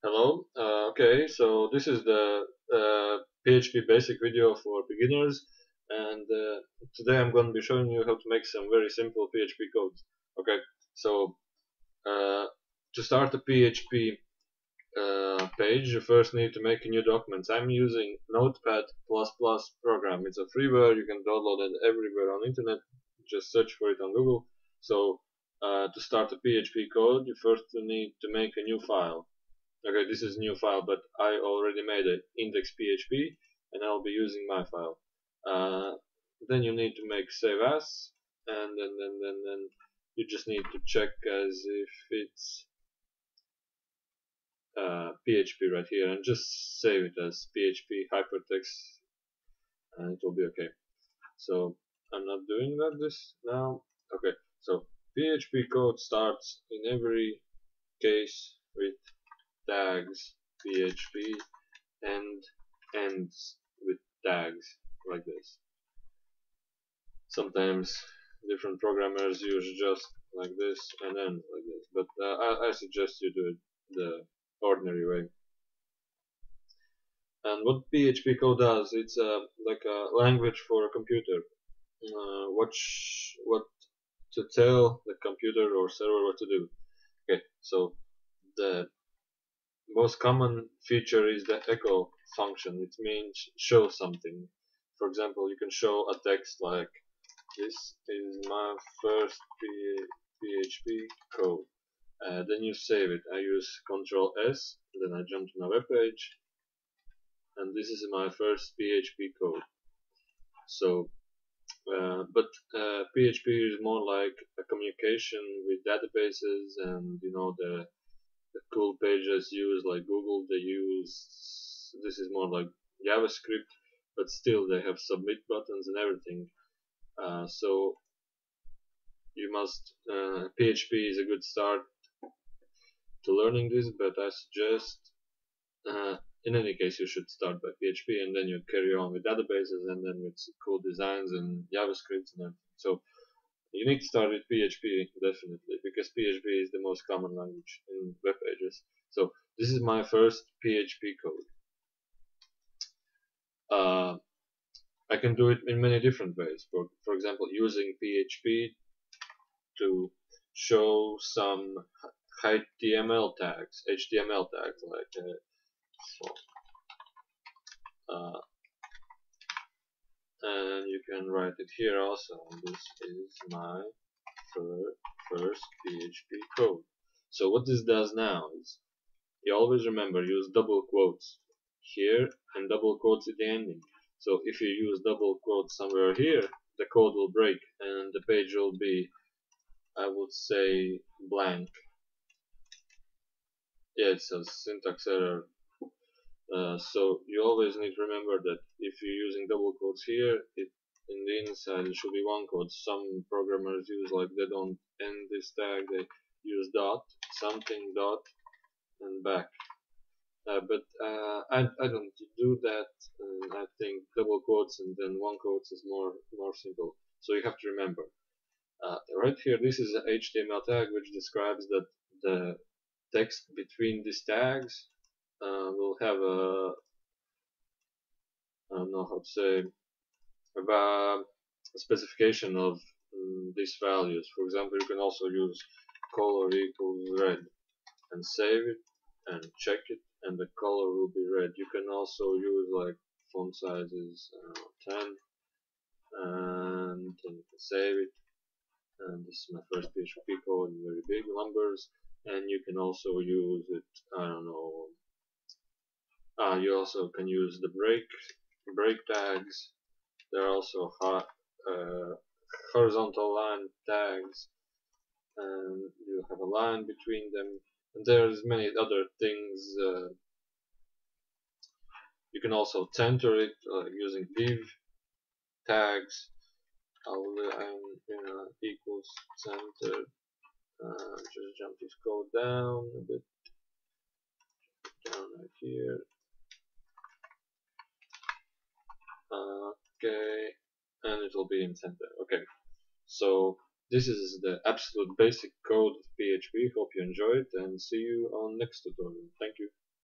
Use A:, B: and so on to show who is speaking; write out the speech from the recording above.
A: Hello. Okay, so this is the PHP basic video for beginners, and today I'm going to be showing you how to make some very simple PHP codes. Okay, so uh, to start a PHP page, you first need to make a new document. I'm using Notepad++ program. It's a freeware. You can download it everywhere on internet. Just search for it on Google. So to start a PHP code, you first need to make a new file. Okay, this is new file, but I already made it index.php, and I'll be using my file. Then you need to make save as, and then you just need to check as if it's PHP right here, and just save it as PHP hypertext, and it will be okay. So I'm not doing that this now. Okay, so PHP code starts in every case with tags PHP and ends with tags like this. Sometimes different programmers use just like this and then like this, but I suggest you do it the ordinary way. And what PHP code does, it's like a language for a computer. What to tell the computer or server what to do. Okay, so the most common feature is the echo function. It means show something. For example, you can show a text like this is my first PHP code. Then you save it. I use Control S, then I jump to my web page, and this is my first PHP code. So, but PHP is more like a communication with databases, and the cool pages used like Google. They use this is more like JavaScript, but still they have submit buttons and everything. So you must PHP is a good start to learning this, but I suggest in any case you should start by PHP and then you carry on with databases and then with cool designs and JavaScript and everything. So you need to start with PHP definitely because PHP is the most common language in web pages. So this is my first PHP code. I can do it in many different ways. For example, using PHP to show some HTML tags like uh, and you can write it here also. This is my first PHP code. So what this does now is you always remember use double quotes here and double quotes at the ending. So if you use double quotes somewhere here, the code will break and the page will be, I would say, blank. Yeah, it says syntax error. So you always need to remember that if you're using double quotes here, in the inside it should be one quote. Some programmers use like they don't end this tag, they use dot, something dot, and back. But I don't do that. I think double quotes and then one quotes is more simple. So you have to remember. Right here, this is an HTML tag which describes that the text between these tags will have a, I don't know how to say, a specification of these values. For example, you can also use color equals red and save it and check it, and the color will be red. You can also use like font sizes 10, and then you can save it. And this is my first PHP code in very big numbers. And you can also use it, I don't know. You also can use the break tags. There are also horizontal line tags, and you have a line between them. And there's many other things. You can also center it using div tags. Equals center. Just jump this code down a bit, down right here. Okay, and it will be in center. Okay, so this is the absolute basic code of PHP. Hope you enjoyed and see you on next tutorial. Thank you.